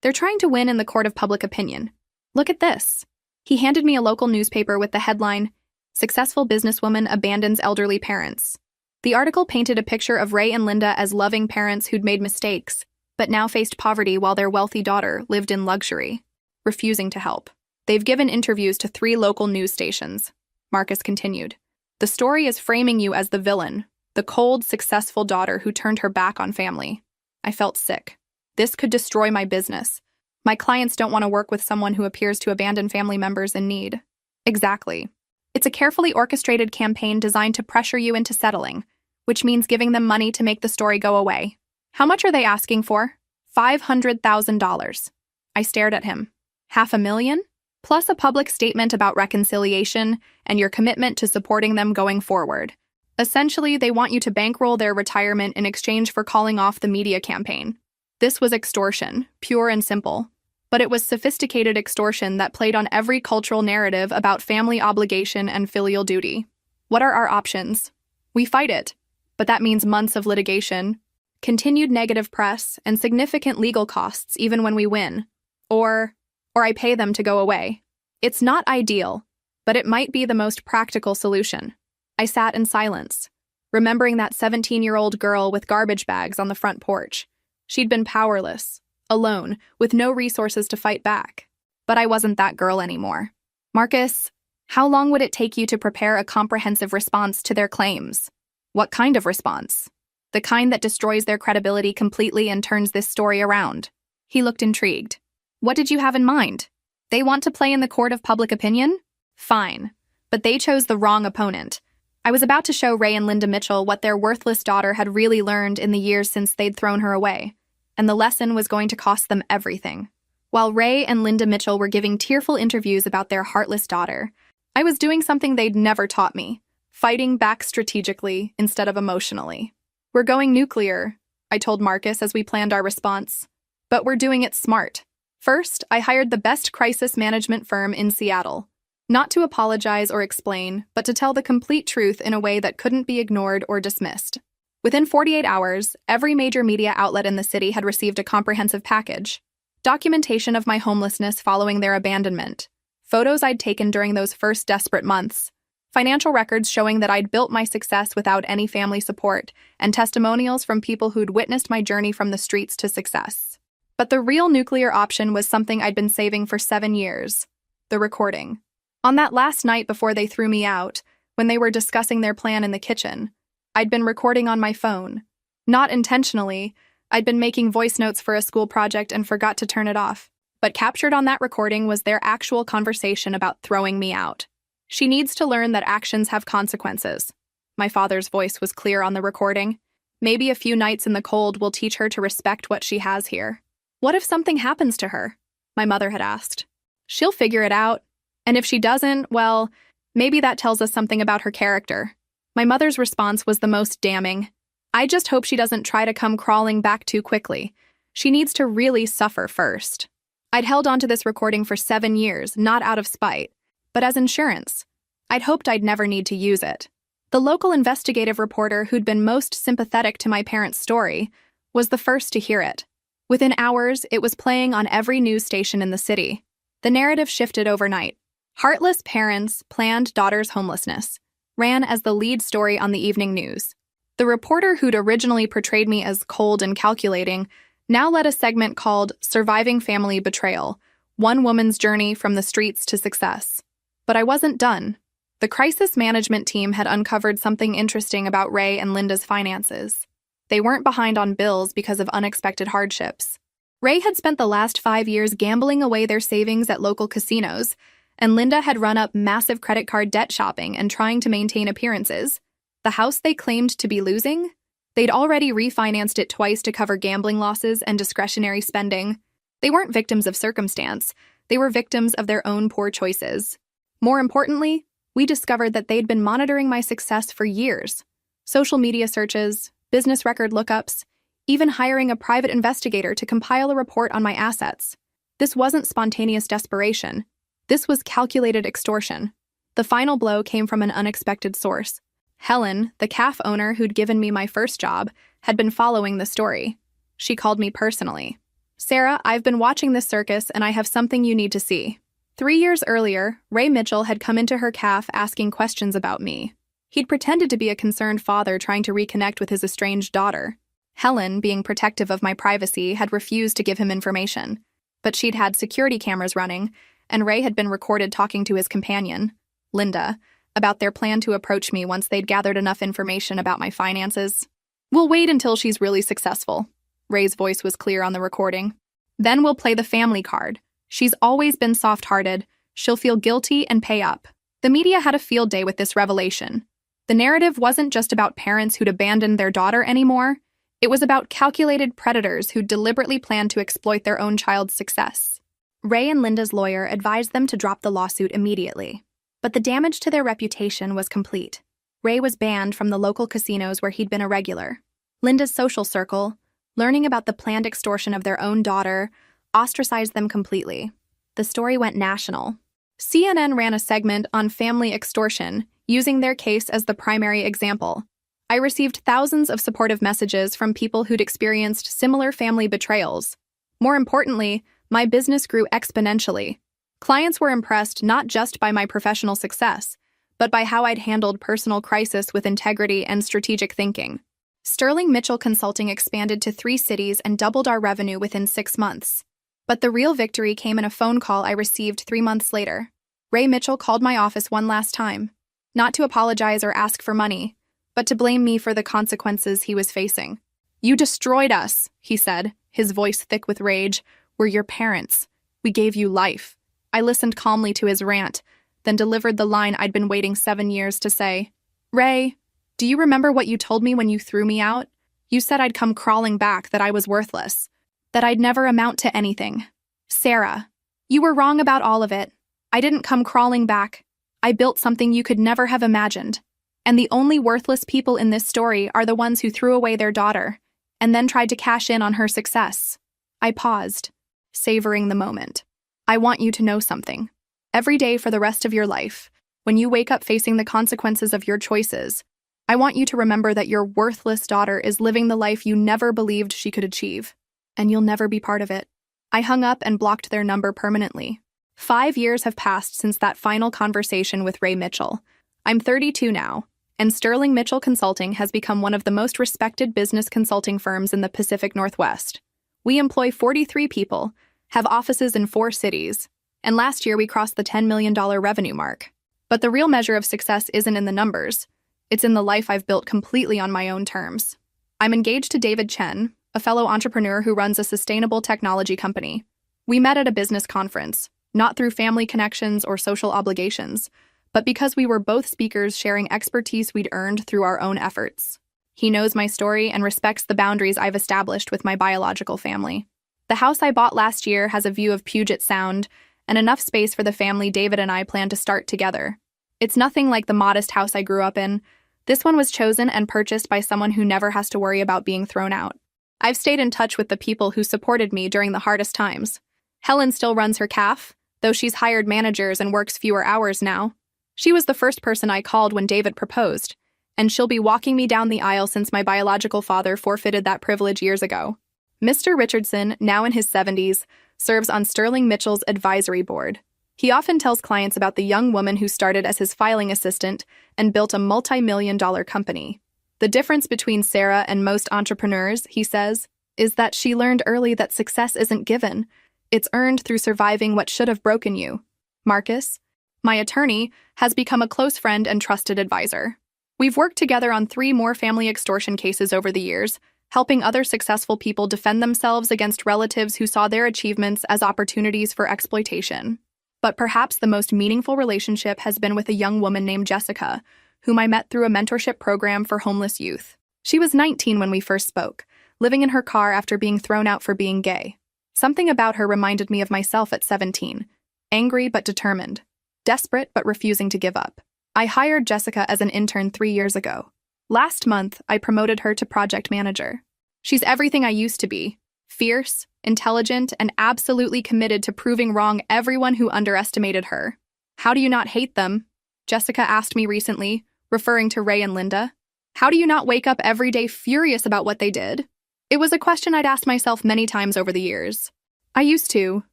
They're trying to win in the court of public opinion. Look at this. He handed me a local newspaper with the headline, "Successful Businesswoman Abandons Elderly Parents." The article painted a picture of Ray and Linda as loving parents who'd made mistakes, but now faced poverty while their wealthy daughter lived in luxury, refusing to help. They've given interviews to 3 local news stations. Marcus continued. The story is framing you as the villain, the cold, successful daughter who turned her back on family. I felt sick. This could destroy my business. My clients don't want to work with someone who appears to abandon family members in need. Exactly. It's a carefully orchestrated campaign designed to pressure you into settling, which means giving them money to make the story go away. How much are they asking for? $500,000. I stared at him. $500,000? Plus a public statement about reconciliation and your commitment to supporting them going forward. Essentially, they want you to bankroll their retirement in exchange for calling off the media campaign. This was extortion, pure and simple. But it was sophisticated extortion that played on every cultural narrative about family obligation and filial duty. What are our options? We fight it, but that means months of litigation, continued negative press, and significant legal costs even when we win. Or I pay them to go away. It's not ideal, but it might be the most practical solution. I sat in silence, remembering that 17-year-old girl with garbage bags on the front porch. She'd been powerless, alone, with no resources to fight back. But I wasn't that girl anymore. Marcus, how long would it take you to prepare a comprehensive response to their claims? What kind of response? The kind that destroys their credibility completely and turns this story around. He looked intrigued. What did you have in mind? They want to play in the court of public opinion? Fine. But they chose the wrong opponent. I was about to show Ray and Linda Mitchell what their worthless daughter had really learned in the years since they'd thrown her away. And the lesson was going to cost them everything. While Ray and Linda Mitchell were giving tearful interviews about their heartless daughter, I was doing something they'd never taught me, fighting back strategically instead of emotionally. We're going nuclear, I told Marcus as we planned our response. But we're doing it smart. First, I hired the best crisis management firm in Seattle. Not to apologize or explain, but to tell the complete truth in a way that couldn't be ignored or dismissed. Within 48 hours, every major media outlet in the city had received a comprehensive package. Documentation of my homelessness following their abandonment. Photos I'd taken during those first desperate months. Financial records showing that I'd built my success without any family support, and testimonials from people who'd witnessed my journey from the streets to success. But the real nuclear option was something I'd been saving for 7 years. The recording. On that last night before they threw me out, when they were discussing their plan in the kitchen, I'd been recording on my phone. Not intentionally, I'd been making voice notes for a school project and forgot to turn it off. But captured on that recording was their actual conversation about throwing me out. She needs to learn that actions have consequences. My father's voice was clear on the recording. Maybe a few nights in the cold will teach her to respect what she has here. What if something happens to her? My mother had asked. She'll figure it out. And if she doesn't, well, maybe that tells us something about her character. My mother's response was the most damning. I just hope she doesn't try to come crawling back too quickly. She needs to really suffer first. I'd held on to this recording for 7 years, not out of spite, but as insurance. I'd hoped I'd never need to use it. The local investigative reporter who'd been most sympathetic to my parents' story was the first to hear it. Within hours, it was playing on every news station in the city. The narrative shifted overnight. Heartless parents planned daughter's homelessness ran as the lead story on the evening news. The reporter who'd originally portrayed me as cold and calculating now led a segment called Surviving Family Betrayal, one woman's journey from the streets to success. But I wasn't done. The crisis management team had uncovered something interesting about Ray and Linda's finances. They weren't behind on bills because of unexpected hardships. Ray had spent the last 5 years gambling away their savings at local casinos, and Linda had run up massive credit card debt shopping and trying to maintain appearances. The house they claimed to be losing? They'd already refinanced it twice to cover gambling losses and discretionary spending. They weren't victims of circumstance. They were victims of their own poor choices. More importantly, we discovered that they'd been monitoring my success for years. Social media searches, business record lookups, even hiring a private investigator to compile a report on my assets. This wasn't spontaneous desperation. This was calculated extortion. The final blow came from an unexpected source. Helen, the cafe owner who'd given me my first job, had been following the story. She called me personally. Sarah, I've been watching this circus and I have something you need to see. 3 years earlier, Ray Mitchell had come into her cafe asking questions about me. He'd pretended to be a concerned father trying to reconnect with his estranged daughter. Helen, being protective of my privacy, had refused to give him information. But she'd had security cameras running, and Ray had been recorded talking to his companion, Linda, about their plan to approach me once they'd gathered enough information about my finances. We'll wait until she's really successful. Ray's voice was clear on the recording. Then we'll play the family card. She's always been soft-hearted. She'll feel guilty and pay up. The media had a field day with this revelation. The narrative wasn't just about parents who'd abandoned their daughter anymore. It was about calculated predators who deliberately planned to exploit their own child's success. Ray and Linda's lawyer advised them to drop the lawsuit immediately. But the damage to their reputation was complete. Ray was banned from the local casinos where he'd been a regular. Linda's social circle, learning about the planned extortion of their own daughter, ostracized them completely. The story went national. CNN ran a segment on family extortion, using their case as the primary example. I received thousands of supportive messages from people who'd experienced similar family betrayals. More importantly, my business grew exponentially. Clients were impressed not just by my professional success, but by how I'd handled personal crisis with integrity and strategic thinking. Sterling Mitchell Consulting expanded to 3 cities and doubled our revenue within 6 months. But the real victory came in a phone call I received 3 months later. Ray Mitchell called my office one last time, not to apologize or ask for money, but to blame me for the consequences he was facing. "You destroyed us," he said, his voice thick with rage. "We're your parents. We gave you life." I listened calmly to his rant, then delivered the line I'd been waiting 7 years to say. "Ray, do you remember what you told me when you threw me out? You said I'd come crawling back, that I was worthless, that I'd never amount to anything. Sarah, you were wrong about all of it. I didn't come crawling back. I built something you could never have imagined. And the only worthless people in this story are the ones who threw away their daughter, and then tried to cash in on her success." I paused, savoring the moment. "I want you to know something. Every day for the rest of your life, when you wake up facing the consequences of your choices, I want you to remember that your worthless daughter is living the life you never believed she could achieve, and you'll never be part of it." I hung up and blocked their number permanently. 5 years have passed since that final conversation with Ray Mitchell. I'm 32 now, and Sterling Mitchell Consulting has become one of the most respected business consulting firms in the Pacific Northwest. We employ 43 people, have offices in 4 cities, and last year we crossed the $10 million revenue mark. But the real measure of success isn't in the numbers. It's in the life I've built completely on my own terms. I'm engaged to David Chen, a fellow entrepreneur who runs a sustainable technology company. We met at a business conference, not through family connections or social obligations, but because we were both speakers sharing expertise we'd earned through our own efforts. He knows my story and respects the boundaries I've established with my biological family. The house I bought last year has a view of Puget Sound and enough space for the family David and I plan to start together. It's nothing like the modest house I grew up in. This one was chosen and purchased by someone who never has to worry about being thrown out. I've stayed in touch with the people who supported me during the hardest times. Helen still runs her cafe, though she's hired managers and works fewer hours now. She was the first person I called when David proposed, and she'll be walking me down the aisle since my biological father forfeited that privilege years ago. Mr. Richardson, now in his 70s, serves on Sterling Mitchell's advisory board. He often tells clients about the young woman who started as his filing assistant and built a multi-million-dollar company. The difference between Sarah and most entrepreneurs, he says, is that she learned early that success isn't given. It's earned through surviving what should have broken you. Marcus, my attorney, has become a close friend and trusted advisor. We've worked together on 3 more family extortion cases over the years, helping other successful people defend themselves against relatives who saw their achievements as opportunities for exploitation. But perhaps the most meaningful relationship has been with a young woman named Jessica, whom I met through a mentorship program for homeless youth. She was 19 when we first spoke, living in her car after being thrown out for being gay. Something about her reminded me of myself at 17, angry but determined, desperate but refusing to give up. I hired Jessica as an intern 3 years ago. Last month, I promoted her to project manager. She's everything I used to be: fierce, intelligent, and absolutely committed to proving wrong everyone who underestimated her. How do you not hate them? Jessica asked me recently, referring to Ray and Linda. How do you not wake up every day furious about what they did? It was a question I'd asked myself many times over the years. I used to,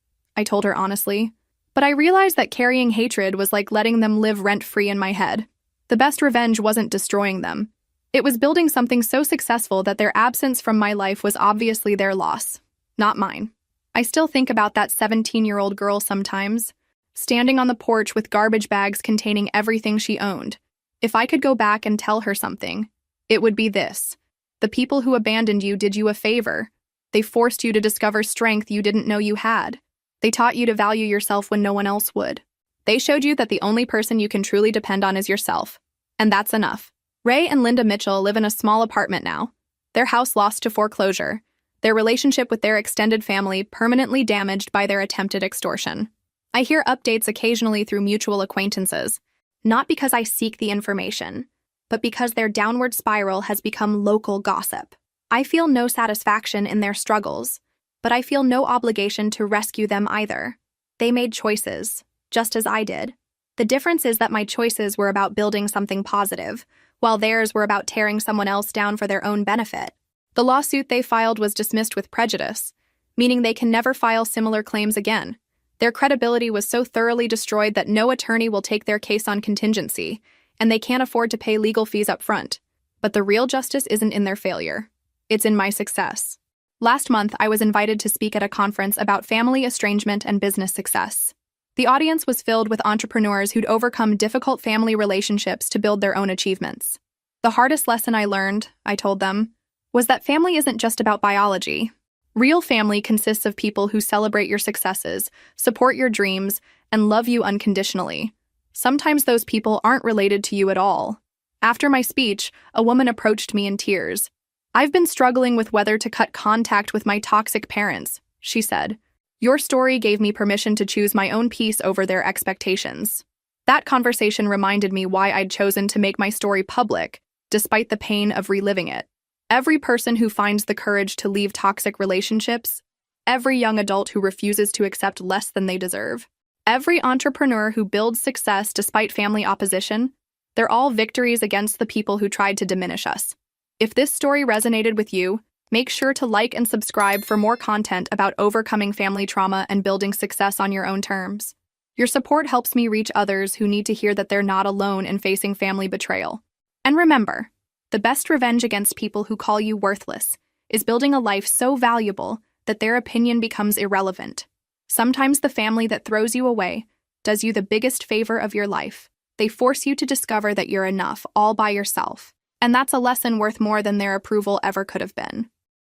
I told her honestly, but I realized that carrying hatred was like letting them live rent-free in my head. The best revenge wasn't destroying them. It was building something so successful that their absence from my life was obviously their loss, not mine. I still think about that 17-year-old girl sometimes, standing on the porch with garbage bags containing everything she owned. If I could go back and tell her something, it would be this: the people who abandoned you did you a favor. They forced you to discover strength you didn't know you had. They taught you to value yourself when no one else would. They showed you that the only person you can truly depend on is yourself. And that's enough. Ray and Linda Mitchell live in a small apartment now. Their house lost to foreclosure. Their relationship with their extended family permanently damaged by their attempted extortion. I hear updates occasionally through mutual acquaintances, not because I seek the information, but because their downward spiral has become local gossip. I feel no satisfaction in their struggles, but I feel no obligation to rescue them either. They made choices, just as I did. The difference is that my choices were about building something positive, while theirs were about tearing someone else down for their own benefit. The lawsuit they filed was dismissed with prejudice, meaning they can never file similar claims again. Their credibility was so thoroughly destroyed that no attorney will take their case on contingency, and they can't afford to pay legal fees up front. But the real justice isn't in their failure. It's in my success. Last month, I was invited to speak at a conference about family estrangement and business success. The audience was filled with entrepreneurs who'd overcome difficult family relationships to build their own achievements. The hardest lesson I learned, I told them, was that family isn't just about biology. Real family consists of people who celebrate your successes, support your dreams, and love you unconditionally. Sometimes those people aren't related to you at all. After my speech, a woman approached me in tears. "I've been struggling with whether to cut contact with my toxic parents," she said. "Your story gave me permission to choose my own peace over their expectations." That conversation reminded me why I'd chosen to make my story public, despite the pain of reliving it. Every person who finds the courage to leave toxic relationships, every young adult who refuses to accept less than they deserve, every entrepreneur who builds success despite family opposition, they're all victories against the people who tried to diminish us. If this story resonated with you, make sure to like and subscribe for more content about overcoming family trauma and building success on your own terms. Your support helps me reach others who need to hear that they're not alone in facing family betrayal. And remember, the best revenge against people who call you worthless is building a life so valuable that their opinion becomes irrelevant. Sometimes the family that throws you away does you the biggest favor of your life. They force you to discover that you're enough all by yourself. And that's a lesson worth more than their approval ever could have been.